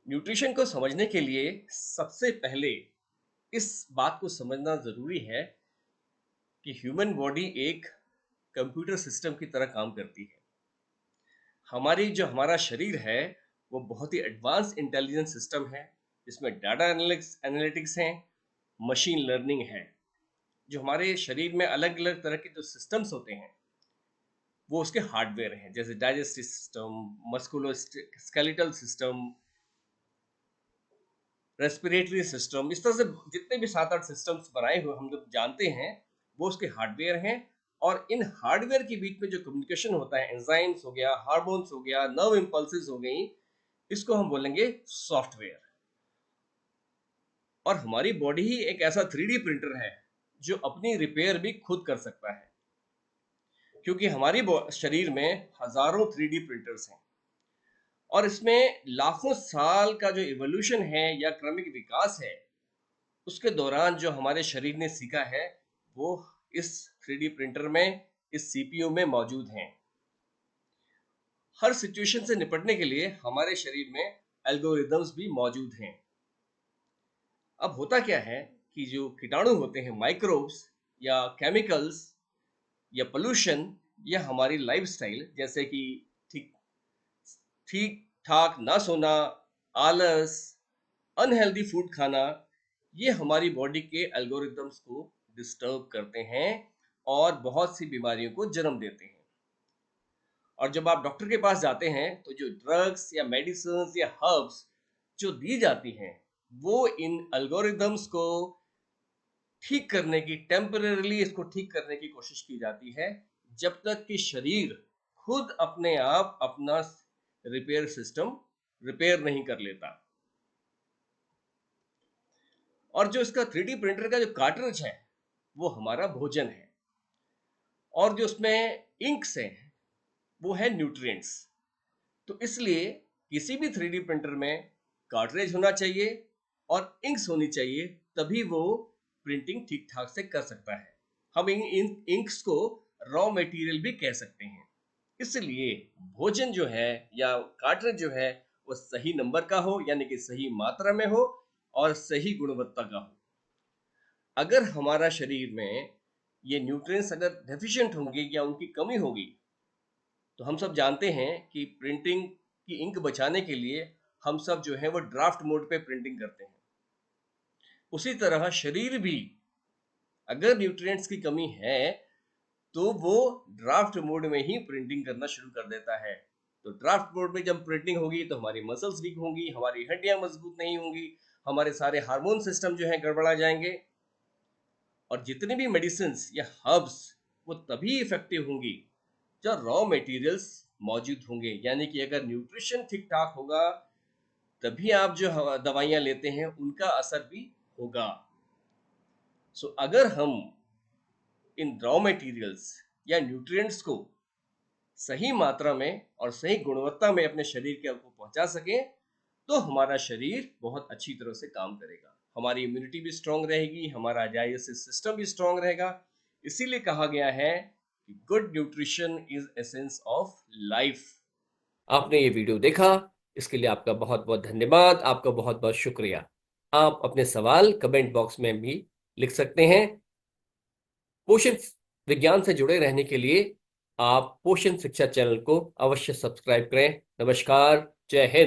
Nutrition को समझने के लिए सबसे पहले इस बात को समझना ज़रूरी है कि ह्यूमन बॉडी एक कंप्यूटर सिस्टम की तरह काम करती है। हमारा शरीर है वो बहुत ही एडवांस इंटेलिजेंस सिस्टम है, जिसमें डाटा एनालिटिक्स हैं, मशीन लर्निंग है। जो हमारे शरीर में अलग अलग तरह के जो सिस्टम्स होते हैं वो उसके हार्डवेयर हैं, जैसे digestive system, मस्कुलो skeletal system, respiratory system, इस तरह से जितने भी 7-8 सिस्टम्स बनाए हुए हम लोग जानते हैं वो उसके हार्डवेयर हैं। और इन हार्डवेयर के बीच में जो कम्युनिकेशन होता है, एंजाइम्स हो गया, हार्मोन्स हो गया, नर्व इम्पल्सेस हो गई, इसको हम बोलेंगे सॉफ्टवेयर। और हमारी बॉडी ही एक ऐसा 3D प्रिंटर है जो अपनी रिपेयर भी खुद कर सकता है, क्योंकि हमारी शरीर में हजारों 3D प्रिंटर्स हैं और इसमें लाखों साल का जो इवोल्यूशन है या क्रमिक विकास है, उसके दौरान जो हमारे शरीर ने सीखा है वो इस 3D प्रिंटर में, इस सीपीयू में मौजूद हैं। हर सिचुएशन से निपटने के लिए हमारे शरीर में एल्गोरिदम्स भी मौजूद हैं। अब होता क्या है कि जो कीटाणु होते हैं, माइक्रोब्स या केमिकल्स या पोल्यूशन या हमारी लाइफस्टाइल, जैसे कि ठीक ठीक ठाक ना सोना, आलस, अनहेल्दी फूड खाना, ये हमारी बॉडी के एल्गोरिदम्स को डिस्टर्ब करते हैं और बहुत सी बीमारियों को जन्म देते हैं। और जब आप डॉक्टर के पास जाते हैं तो जो ड्रग्स या मेडिसिन या हर्ब्स जो दी जाती हैं वो इन एल्गोरिदम्स को ठीक करने की, टेम्परेरीली इसको ठीक करने की कोशिश की जाती है, जब तक कि शरीर खुद अपने आप अपना रिपेयर सिस्टम रिपेयर नहीं कर लेता। और जो इसका 3D प्रिंटर का जो कार्ट्रिज है वो हमारा भोजन है, और जो उसमें इंक्स हैं वो है न्यूट्रिएंट्स। तो इसलिए किसी भी 3D प्रिंटर में कार्ट्रिज होना चाहिए और इंक्स होनी चाहिए, तभी वो प्रिंटिंग ठीक ठाक से कर सकता है। हम इन इंक्स को रॉ मटेरियल भी कह सकते हैं। इसलिए भोजन जो है या कार्ट्रिज जो है वो सही नंबर का हो, यानी कि सही मात्रा में हो और सही गुणवत्ता का हो। अगर हमारा शरीर में ये न्यूट्रिएंट्स अगर डेफिशिएंट होंगे या उनकी कमी होगी, तो हम सब जानते हैं कि प्रिंटिंग की इंक बचाने के लिए हम सब जो है वो ड्राफ्ट मोड पे प्रिंटिंग करते हैं। उसी तरह शरीर भी अगर न्यूट्रिएंट्स की कमी है तो वो ड्राफ्ट मोड में ही प्रिंटिंग करना शुरू कर देता है। तो ड्राफ्ट मोड में जब प्रिंटिंग होगी तो हमारी मसल्स वीक होंगी, हमारी हड्डियां मजबूत नहीं होंगी, हमारे सारे हार्मोन सिस्टम जो है गड़बड़ा जाएंगे। और जितनी भी मेडिसिन या हर्ब्स वो तभी इफेक्टिव होंगी जब रॉ मटेरियल्स मौजूद होंगे, यानी कि अगर न्यूट्रिशन ठीक ठाक होगा तभी आप जो दवाइयां लेते हैं उनका असर भी होगा। सो अगर हम इन रॉ मटेरियल्स या न्यूट्रिएंट्स को सही मात्रा में और सही गुणवत्ता में अपने शरीर के को पहुंचा सकें तो हमारा शरीर बहुत अच्छी तरह से काम करेगा, हमारी इम्यूनिटी भी स्ट्रांग रहेगी, हमारा डाइजेस्टिव सिस्टम भी स्ट्रांग रहेगा। इसीलिए कहा गया है कि good nutrition is essence of life. आपने ये वीडियो देखा, इसके लिए आपका बहुत बहुत धन्यवाद, आपका बहुत बहुत शुक्रिया। आप अपने सवाल कमेंट बॉक्स में भी लिख सकते हैं। पोषण विज्ञान से जुड़े रहने के लिए आप पोषण शिक्षा चैनल को अवश्य सब्सक्राइब करें। नमस्कार, जय हिंद।